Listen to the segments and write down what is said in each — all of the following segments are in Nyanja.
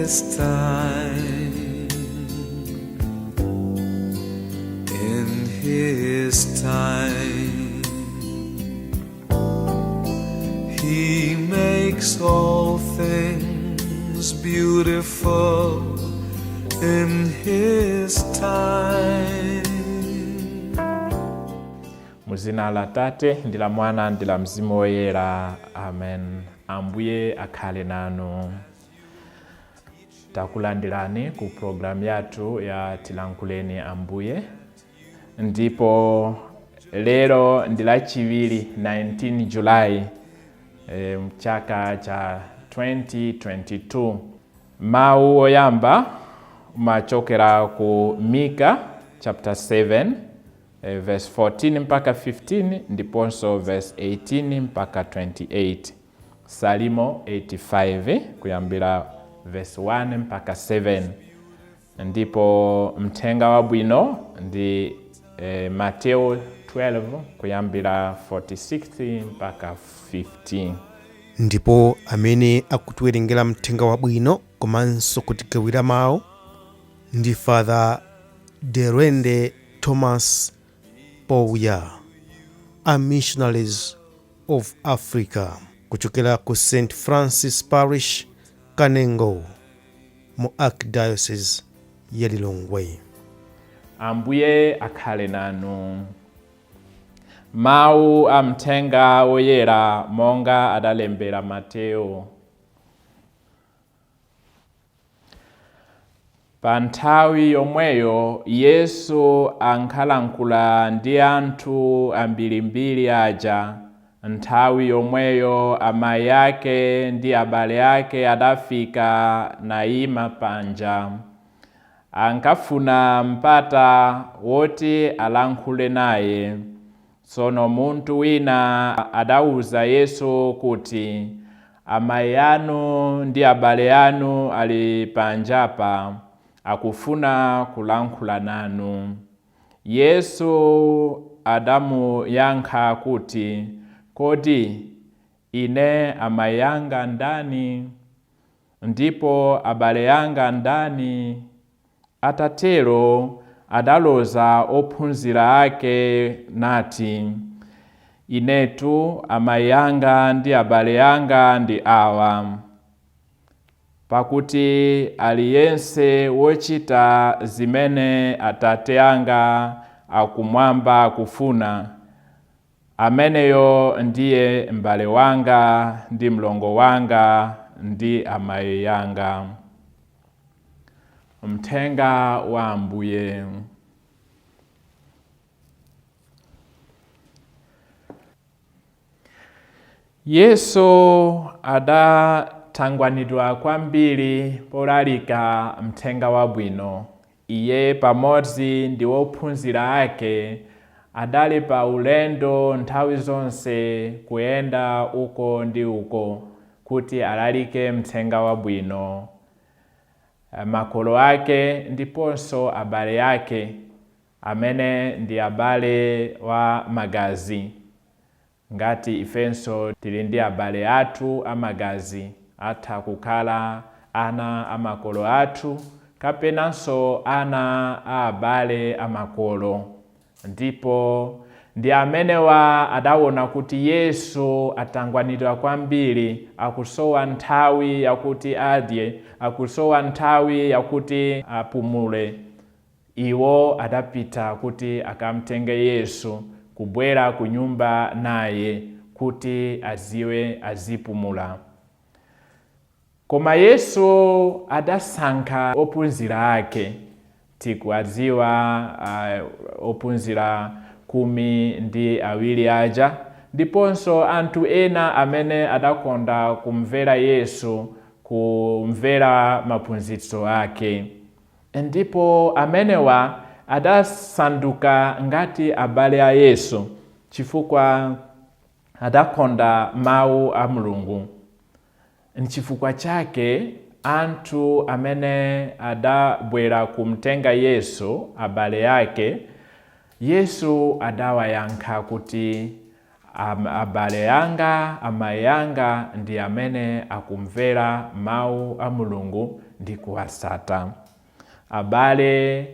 his time, in his time, he makes all things beautiful in his time. Muzina la Tate, ndila Mwana, ndila Mzimu woyera. Amen. Ambuye akhale nanu. Takulandirani ku program yatu ya Tilankuleni Ambuye. Ndipo lero ndila chivili 19 July mchaka cha 2022. Mau oyamba machokera ku Mika chapter 7 verse 14 mpaka 15 ndiponso verse 18 mpaka 28. Salimo 85 kuyambira verse 1 mpaka 7. Ndipo mthenga wabwino ndi Mateo 12 kuyambira 46 mpaka 15. Ndipo amene akutiwerengera mthenga wabwino komanso kutigawira mawu ndi Father Derende Thomas Pouya, a missionaries of Africa, kuchokera ku St. Francis Parish, Kanengo, mu Archdiocese ya Lilongwe. Ambuye akhale nanu. Mau amthenga woyera monga adalembera Mateo. Pa nthawi yomweyo Yesu ankhalankhula ndi anthu ambirimbiri aja. Nthawi yomweyo Amai ake ndi abale ake adafika nayima panja. Ankafuna mpata woti alankhule naye. Tsono munthu wina adawuza Yesu kuti, Amai anu ndi abale anu ali panjapa, akufuna kulankhula nanu. Yesu adamuyankha kuti, kodi ine Amai anga ndani? Ndipo abale anga ndani? Atatero adaloza ophunzira ake nati, inetu Amai anga ndi abale anga ndi awa. Pakuti aliyense wochita zimene Atate anga akumwamba akufuna, ameneyo ndiye m'bale wanga ndi mlongo wanga ndi Amai anga. Mthenga wa Ambuye. Yesu adatangwanidwa kwambiri polalika mthenga wabwino. Iye pamodzi ndi ophunzira ake adali pa ulendo nthawi zonse kuyenda uko ndi uko kuti alalike mthenga wabwino. Makolo ake ndiponso abale ake amene ndi abale wa magazi. Ngati ifenso tili ndi abale athu amagazi, atha kukhala ana amakolo athu kapenanso ana a abale amakolo. Ndipo ndi amenewa adawona kuti Yesu atangwanidwa kwambiri, akusowa nthawi yakuti adye, akusowa nthawi yakuti apumule. Iwo adapita kuti akamtenge Yesu kubwera ku nyumba naye kuti aziwe azipumula. Koma Yesu adasankha ophunzira ake. Tikuwadziwa ophunzira 12 aja, ndiponso anthu ena amene adakonda kumvera Yesu, kumvera maphunzitso ake. Ndipo amenewa adasanduka ngati abale a Yesu chifukwa adakonda mawu a Mulungu. Nchifukwa chake anthu amene adabwera kumtenga Yesu, abale ake, Yesu adawayankha kuti abale yanga, amai yanga ndi amene akumvera mawu a Mulungu ndi kuwasata. Abale,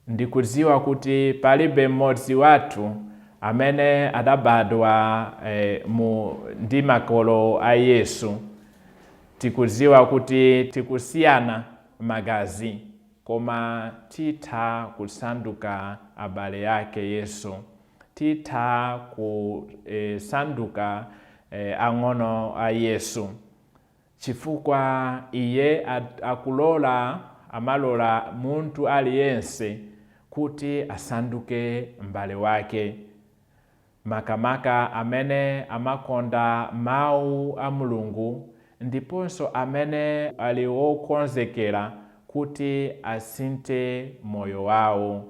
ndikudziwa kuti palibe mmodzi wathu amene adabadwa ndi makolo a Yesu. Tikudziwa kuti tikusiyana magazi, koma titha kusanduka abale yake Yesu. Titha kusanduka ang'ono a Yesu, chifukwa iye amalola munthu aliyense kuti asanduke m'bale wake. Makamaka amene amakonda mawu a Mulungu, ndiponso amene ali wokonzekera kuti asinthe moyo wawo.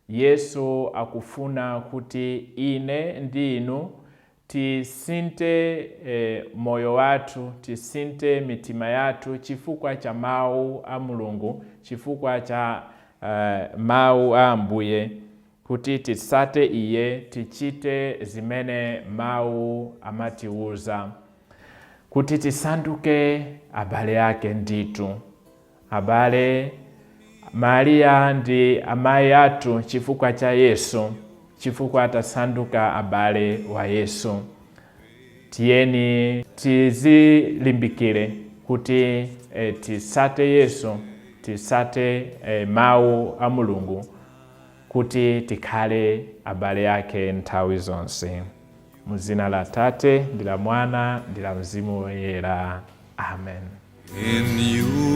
Yesu akufuna kuti ine ndi inu tisinthe moyo wathu, tisinthe mitima yathu chifukwa cha mawu a Mulungu, chifukwa cha mawu a Ambuye, kuti tisate iye, tichite zimene mawu amatiuza, kuti tisanduke abale ake nditu. Abale, Maria ndi amai athu chifukwa cha Yesu, chifukwa tasanduka abale wa Yesu. Tiyeni tizilimbikire kuti tisate Yesu, tisate mawu a Mulungu, kuti tikhale abale yake nthawi zonse. Mu dzina la Tate, ndi la Mwana, ndi la Mzimu Woyera. Amen. In you